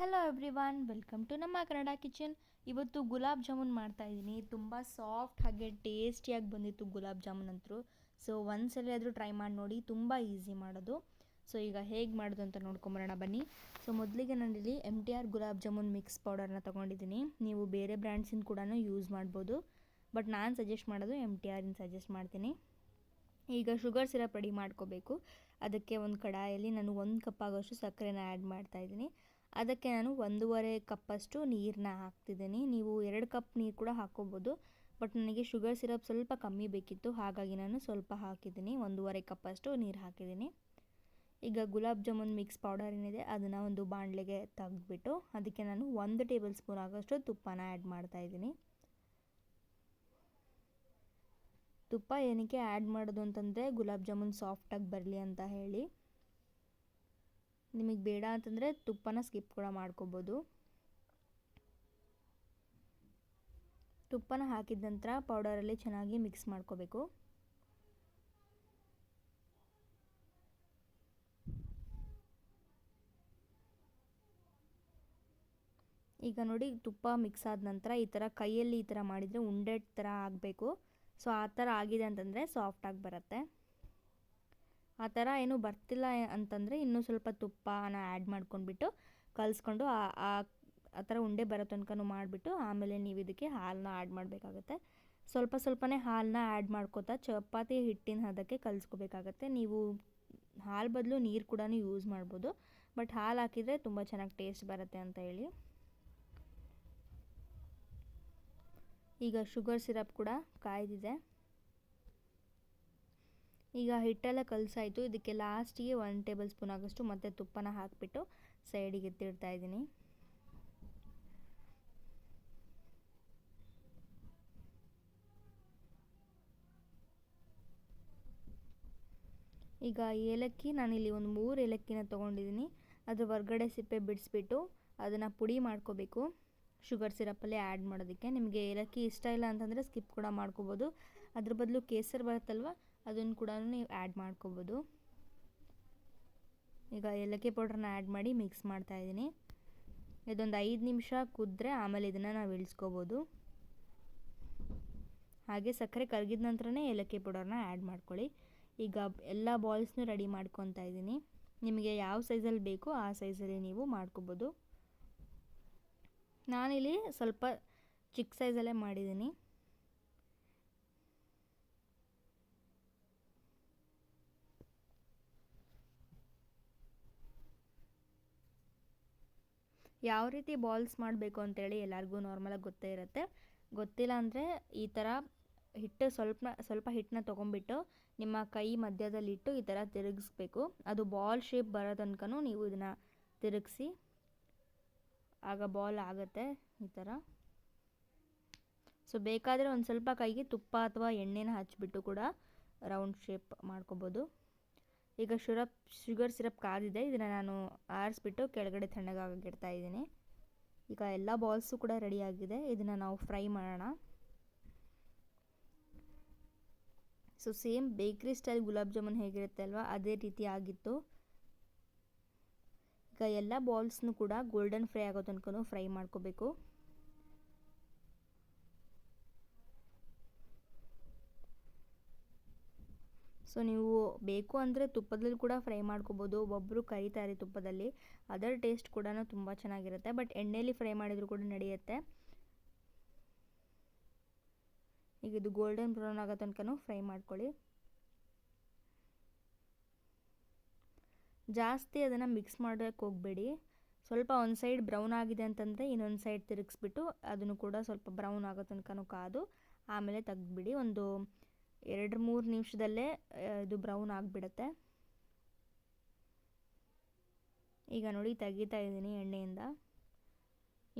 Hello everyone, welcome to ನಮ್ಮ Kannada kitchen. ಇವತ್ತು ಗುಲಾಬ್ ಜಾಮೂನ್ ಮಾಡ್ತಾಯಿದ್ದೀನಿ. ತುಂಬ ಸಾಫ್ಟ್ ಹಾಗೆ ಟೇಸ್ಟಿಯಾಗಿ ಬಂದಿತ್ತು ಗುಲಾಬ್ ಜಾಮೂನ್ ಅಂತೂ. ಸೊ ಒಂದ್ಸಲ ಆದರೂ ಟ್ರೈ ಮಾಡಿ ನೋಡಿ, ತುಂಬ ಈಸಿ ಮಾಡೋದು. ಸೊ ಈಗ ಹೇಗೆ ಮಾಡೋದು ಅಂತ ನೋಡ್ಕೊಂಬರೋಣ ಬನ್ನಿ. ಸೊ ಮೊದಲಿಗೆ ನಾನಿಲ್ಲಿ MTR ಗುಲಾಬ್ ಜಾಮೂನ್ ಮಿಕ್ಸ್ ಪೌಡರ್ನ ತೊಗೊಂಡಿದ್ದೀನಿ. ನೀವು ಬೇರೆ ಬ್ರ್ಯಾಂಡ್ಸಿನ ಕೂಡ ಯೂಸ್ ಮಾಡ್ಬೋದು, ಬಟ್ ನಾನು ಸಜೆಸ್ಟ್ ಮಾಡೋದು MTR ಸಜೆಸ್ಟ್ ಮಾಡ್ತೀನಿ. ಈಗ ಶುಗರ್ ಸಿರಪ್ ರೆಡಿ ಮಾಡ್ಕೋಬೇಕು. ಅದಕ್ಕೆ ಒಂದು ಕಡಾಯಲ್ಲಿ ನಾನು 1 ಕಪ್ ಆಗೋಷ್ಟು ಸಕ್ಕರೆನ ಆ್ಯಡ್ ಮಾಡ್ತಾಯಿದ್ದೀನಿ. ಅದಕ್ಕೆ ನಾನು 1.5 ಕಪ್ಪಷ್ಟು ನೀರನ್ನ ಹಾಕ್ತಿದ್ದೀನಿ. ನೀವು 2 ಕಪ್ ನೀರು ಕೂಡ ಹಾಕ್ಕೋಬೋದು, ಬಟ್ ನನಗೆ ಶುಗರ್ ಸಿರಪ್ ಸ್ವಲ್ಪ ಕಮ್ಮಿ ಬೇಕಿತ್ತು, ಹಾಗಾಗಿ ನಾನು ಸ್ವಲ್ಪ ಹಾಕಿದ್ದೀನಿ. 1.5 ಕಪ್ಪಷ್ಟು ನೀರು ಹಾಕಿದ್ದೀನಿ. ಈಗ ಗುಲಾಬ್ ಜಾಮೂನ್ ಮಿಕ್ಸ್ ಪೌಡರ್ ಏನಿದೆ ಅದನ್ನು ಒಂದು ಬಾಣಲೆಗೆ ತೆಗೆದ್ಬಿಟ್ಟು ಅದಕ್ಕೆ ನಾನು 1 ಟೇಬಲ್ ಸ್ಪೂನ್ ಆಗೋಷ್ಟು ತುಪ್ಪನ ಆ್ಯಡ್ ಮಾಡ್ತಾಯಿದ್ದೀನಿ. ತುಪ್ಪ ಏನಕ್ಕೆ ಆ್ಯಡ್ ಮಾಡೋದು ಅಂತಂದರೆ ಗುಲಾಬ್ ಜಾಮೂನ್ ಸಾಫ್ಟಾಗಿ ಬರಲಿ ಅಂತ ಹೇಳಿ. ನಿಮಗೆ ಬೇಡ ಅಂತಂದರೆ ತುಪ್ಪನ ಸ್ಕಿಪ್ ಕೂಡ ಮಾಡ್ಕೋಬೋದು. ತುಪ್ಪನ ಹಾಕಿದ ನಂತರ ಪೌಡರಲ್ಲಿ ಚೆನ್ನಾಗಿ ಮಿಕ್ಸ್ ಮಾಡ್ಕೋಬೇಕು. ಈಗ ನೋಡಿ, ತುಪ್ಪ ಮಿಕ್ಸ್ ಆದ ನಂತರ ಈ ಥರ ಕೈಯಲ್ಲಿ ಈ ಥರ ಮಾಡಿದರೆ ಉಂಡೆ ಥರ ಆಗಬೇಕು. ಸೊ ಆ ಥರ ಆಗಿದೆ ಅಂತಂದರೆ ಸಾಫ್ಟಾಗಿ ಬರುತ್ತೆ. ಆ ಥರ ಏನೂ ಬರ್ತಿಲ್ಲ ಅಂತಂದರೆ ಇನ್ನೂ ಸ್ವಲ್ಪ ತುಪ್ಪನ ಆ್ಯಡ್ ಮಾಡ್ಕೊಂಡ್ಬಿಟ್ಟು ಕಲಿಸ್ಕೊಂಡು ಆ ಥರ ಉಂಡೆ ಬರೋ ತನಕ ಮಾಡಿಬಿಟ್ಟು ಆಮೇಲೆ ನೀವು ಇದಕ್ಕೆ ಹಾಲನ್ನ ಆ್ಯಡ್ ಮಾಡಬೇಕಾಗತ್ತೆ. ಸ್ವಲ್ಪ ಸ್ವಲ್ಪನೇ ಹಾಲನ್ನ ಆ್ಯಡ್ ಮಾಡ್ಕೋತಾ ಚಪಾತಿ ಹಿಟ್ಟಿನ ಹದಕ್ಕೆ ಕಲಿಸ್ಕೋಬೇಕಾಗತ್ತೆ. ನೀವು ಹಾಲು ಬದಲು ನೀರು ಕೂಡ ಯೂಸ್ ಮಾಡ್ಬೋದು, ಬಟ್ ಹಾಲು ಹಾಕಿದರೆ ತುಂಬ ಚೆನ್ನಾಗಿ ಟೇಸ್ಟ್ ಬರುತ್ತೆ ಅಂತ ಹೇಳಿ. ಈಗ ಶುಗರ್ ಸಿರಪ್ ಕೂಡ ಕಾಯ್ದಿದೆ. ಈಗ ಹಿಟ್ಟೆಲ್ಲ ಕಲಸಾಯಿತು. ಇದಕ್ಕೆ ಲಾಸ್ಟಿಗೆ 1 ಟೇಬಲ್ ಸ್ಪೂನ್ ಆಗೋಷ್ಟು ಮತ್ತೆ ತುಪ್ಪನ ಹಾಕಿಬಿಟ್ಟು ಸೈಡಿಗೆ ಎತ್ತಿಡ್ತಾ ಇದ್ದೀನಿ. ಈಗ ಏಲಕ್ಕಿ ನಾನಿಲ್ಲಿ ಒಂದು 3 ಏಲಕ್ಕಿನ ತೊಗೊಂಡಿದ್ದೀನಿ. ಅದ್ರ ಹೊರಗಡೆ ಸಿಪ್ಪೆ ಬಿಡಿಸ್ಬಿಟ್ಟು ಅದನ್ನು ಪುಡಿ ಮಾಡ್ಕೋಬೇಕು ಶುಗರ್ ಸಿರಪ್ಪಲ್ಲೇ ಆ್ಯಡ್ ಮಾಡೋದಕ್ಕೆ. ನಿಮಗೆ ಏಲಕ್ಕಿ ಇಷ್ಟ ಇಲ್ಲ ಅಂತಂದರೆ ಸ್ಕಿಪ್ ಕೂಡ ಮಾಡ್ಕೋಬೋದು. ಅದ್ರ ಬದಲು ಕೇಸರ್ ಬರುತ್ತಲ್ವ, ಅದನ್ನು ಕೂಡ ನೀವು ಆ್ಯಡ್ ಮಾಡ್ಕೋಬೋದು. ಈಗ ಏಲಕ್ಕಿ ಪೌಡ್ರನ್ನ ಆ್ಯಡ್ ಮಾಡಿ ಮಿಕ್ಸ್ ಮಾಡ್ತಾಯಿದ್ದೀನಿ. ಇದೊಂದು 5 ನಿಮಿಷ ಕುದ್ರೆ ಆಮೇಲೆ ಇದನ್ನು ನಾವು ಇಳಿಸ್ಕೋಬೋದು. ಹಾಗೆ ಸಕ್ಕರೆ ಕರಗಿದ ನಂತರನೇ ಏಲಕ್ಕಿ ಪೌಡರ್ನ ಆ್ಯಡ್ ಮಾಡ್ಕೊಳ್ಳಿ. ಈಗ ಎಲ್ಲ ಬಾಲ್ಸ್ನೂ ರೆಡಿ ಮಾಡ್ಕೊತಾ ಇದ್ದೀನಿ. ನಿಮಗೆ ಯಾವ ಸೈಜಲ್ಲಿ ಬೇಕೋ ಆ ಸೈಜಲ್ಲಿ ನೀವು ಮಾಡ್ಕೋಬೋದು. ನಾನಿಲ್ಲಿ ಸ್ವಲ್ಪ ಚಿಕ್ಕ ಸೈಜಲ್ಲೇ ಮಾಡಿದ್ದೀನಿ. ಯಾವ ರೀತಿ ಬಾಲ್ಸ್ ಮಾಡಬೇಕು ಅಂತೇಳಿ ಎಲ್ಲರಿಗೂ ನಾರ್ಮಲಾಗಿ ಗೊತ್ತೇ ಇರುತ್ತೆ. ಗೊತ್ತಿಲ್ಲ ಅಂದರೆ ಈ ಥರ ಹಿಟ್ಟು ಸ್ವಲ್ಪ ಹಿಟ್ಟನ್ನ ತೊಗೊಂಬಿಟ್ಟು ನಿಮ್ಮ ಕೈ ಮಧ್ಯದಲ್ಲಿಟ್ಟು ಈ ಥರ ತಿರುಗಿಸ್ಬೇಕು. ಅದು ಬಾಲ್ ಶೇಪ್ ಬರೋ ತನಕನೂ ನೀವು ಇದನ್ನು ತಿರುಗಿಸಿ, ಆಗ ಬಾಲ್ ಆಗುತ್ತೆ ಈ ಥರ. ಸೊ ಬೇಕಾದರೆ ಒಂದು ಸ್ವಲ್ಪ ಕೈಗೆ ತುಪ್ಪ ಅಥವಾ ಎಣ್ಣೆನ ಹಚ್ಚಿಬಿಟ್ಟು ಕೂಡ ರೌಂಡ್ ಶೇಪ್ ಮಾಡ್ಕೋಬೋದು. ಈಗ ಶುಗರ್ ಸಿರಪ್ ಕಾದಿದೆ. ಇದನ್ನು ನಾನು ಆರಿಸ್ಬಿಟ್ಟು ಕೆಳಗಡೆ ತಣ್ಣಗಾಗಿಡ್ತಾ ಇದ್ದೀನಿ. ಈಗ ಎಲ್ಲ ಬಾಲ್ಸು ಕೂಡ ರೆಡಿಯಾಗಿದೆ. ಇದನ್ನು ನಾವು ಫ್ರೈ ಮಾಡೋಣ. ಸೊ ಸೇಮ್ ಬೇಕ್ರಿ ಸ್ಟೈಲ್ ಗುಲಾಬ್ ಜಾಮೂನ್ ಹೇಗಿರುತ್ತೆ ಅಲ್ವಾ, ಅದೇ ರೀತಿ ಆಗಿತ್ತು. ಈಗ ಎಲ್ಲ ಬಾಲ್ಸ್ನು ಕೂಡ ಗೋಲ್ಡನ್ ಫ್ರೈ ಆಗೋ ತನಕ ಫ್ರೈ ಮಾಡ್ಕೋಬೇಕು. ಸೊ ನೀವು ಬೇಕು ಅಂದರೆ ತುಪ್ಪದಲ್ಲಿ ಕೂಡ ಫ್ರೈ ಮಾಡ್ಕೋಬೋದು. ಒಬ್ಬೊಬ್ಬರು ಕರಿತಾರೆ ತುಪ್ಪದಲ್ಲಿ, ಅದರ ಟೇಸ್ಟ್ ಕೂಡ ತುಂಬ ಚೆನ್ನಾಗಿರುತ್ತೆ. ಬಟ್ ಎಣ್ಣೆಯಲ್ಲಿ ಫ್ರೈ ಮಾಡಿದರೂ ಕೂಡ ನಡೆಯುತ್ತೆ. ಈಗ ಇದು ಗೋಲ್ಡನ್ ಬ್ರೌನ್ ಆಗೋ ತನಕ ಫ್ರೈ ಮಾಡ್ಕೊಳ್ಳಿ. ಜಾಸ್ತಿ ಅದನ್ನು ಮಿಕ್ಸ್ ಮಾಡೋಕ್ಕೆ ಹೋಗಬೇಡಿ. ಸ್ವಲ್ಪ ಒಂದು ಸೈಡ್ ಬ್ರೌನ್ ಆಗಿದೆ ಅಂತಂದರೆ ಇನ್ನೊಂದು ಸೈಡ್ ತಿರುಗಿಸ್ಬಿಟ್ಟು ಅದನ್ನು ಕೂಡ ಸ್ವಲ್ಪ ಬ್ರೌನ್ ಆಗೋ ತನಕ ಕಾದು ಆಮೇಲೆ ತೆಗೆದುಬಿಡಿ. ಒಂದು 2-3 ನಿಮಿಷದಲ್ಲೇ ಇದು ಬ್ರೌನ್ ಆಗಿಬಿಡುತ್ತೆ. ಈಗ ನೋಡಿ, ತೆಗಿತಾ ಇದ್ದೀನಿ ಎಣ್ಣೆಯಿಂದ.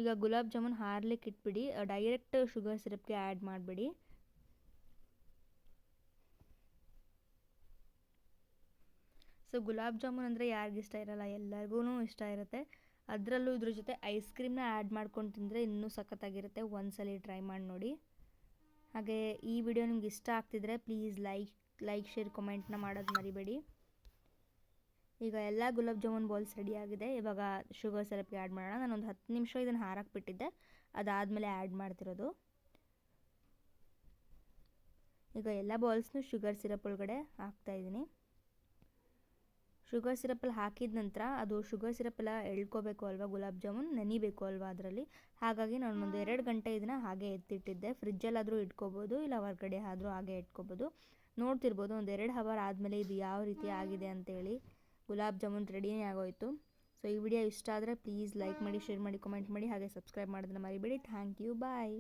ಈಗ gulab jamun ಹಾರ್ಲಿಕ್ಕೆ ಇಟ್ಬಿಡಿ, direct sugar ಸಿರಪ್ಗೆ add ಮಾಡಿಬಿಡಿ. ಸೊ ಗುಲಾಬ್ ಜಾಮೂನ್ ಅಂದರೆ ಯಾರಿಗಿಷ್ಟ ಇರಲ್ಲ, ಎಲ್ಲರಿಗೂ ಇಷ್ಟ ಇರುತ್ತೆ. ಅದರಲ್ಲೂ ಇದ್ರ ಜೊತೆ ಐಸ್ ಕ್ರೀಮ್ನ ಆ್ಯಡ್ ಮಾಡ್ಕೊಂಡು ತಿಂದರೆ ಇನ್ನೂ ಸಖತ್ತಾಗಿರುತ್ತೆ. ಒಂದ್ಸಲ ಟ್ರೈ ಮಾಡಿ ನೋಡಿ. ಹಾಗೆ ಈ ವಿಡಿಯೋ ನಿಮ್ಗೆ ಇಷ್ಟ ಆಗ್ತಿದ್ರೆ ಪ್ಲೀಸ್ ಲೈಕ್ ಶೇರ್ ಕಮೆಂಟ್ನ ಮಾಡೋದು ಮರಿಬೇಡಿ. ಈಗ ಎಲ್ಲ ಗುಲಾಬ್ ಜಾಮೂನ್ ಬಾಲ್ಸ್ ರೆಡಿಯಾಗಿದೆ. ಇವಾಗ ಶುಗರ್ ಸಿರಪ್ಗೆ ಆ್ಯಡ್ ಮಾಡೋಣ. ನಾನೊಂದು 10 ನಿಮಿಷ ಇದನ್ನು ಹಾರಕ್ಕೆ ಬಿಟ್ಟಿದ್ದೆ, ಅದಾದಮೇಲೆ ಆ್ಯಡ್ ಮಾಡ್ತಿರೋದು. ಈಗ ಎಲ್ಲ ಬಾಲ್ಸ್ನು ಶುಗರ್ ಸಿರಪ್ ಒಳಗಡೆ ಹಾಕ್ತಾಯಿದ್ದೀನಿ. ಶುಗರ್ ಸಿರಪಲ್ಲಿ ಹಾಕಿದ ನಂತರ ಅದು ಶುಗರ್ ಸಿರಪ್ಪೆಲ್ಲ ಎಳ್ಕೋಬೇಕು ಅಲ್ವಾ, ಗುಲಾಬ್ ಜಾಮೂನ್ ನೆನಿಬೇಕು ಅಲ್ವಾ ಅದರಲ್ಲಿ. ಹಾಗಾಗಿ ನಾನು ಒಂದು 2 ಗಂಟೆ ಇದನ್ನು ಹಾಗೆ ಎತ್ತಿಟ್ಟಿದ್ದೆ. ಫ್ರಿಜ್ಜಲ್ಲಾದರೂ ಇಟ್ಕೋಬೋದು, ಇಲ್ಲ ಹೊರಗಡೆ ಆದರೂ ಹಾಗೆ ಇಟ್ಕೋಬೋದು. ನೋಡ್ತಿರ್ಬೋದು ಒಂದು 2 ಅವರ್ ಆದಮೇಲೆ ಇದು ಯಾವ ರೀತಿ ಆಗಿದೆ ಅಂತೇಳಿ. ಗುಲಾಬ್ ಜಾಮೂನ್ ರೆಡಿನೇ ಆಗೋಯಿತು. ಸೊ ಈ ವಿಡಿಯೋ ಇಷ್ಟ ಆದರೆ ಪ್ಲೀಸ್ ಲೈಕ್ ಮಾಡಿ, ಶೇರ್ ಮಾಡಿ, ಕಮೆಂಟ್ ಮಾಡಿ, ಹಾಗೆ ಸಬ್ಸ್ಕ್ರೈಬ್ ಮಾಡೋದನ್ನ ಮರಿಬೇಡಿ. Thank you, bye.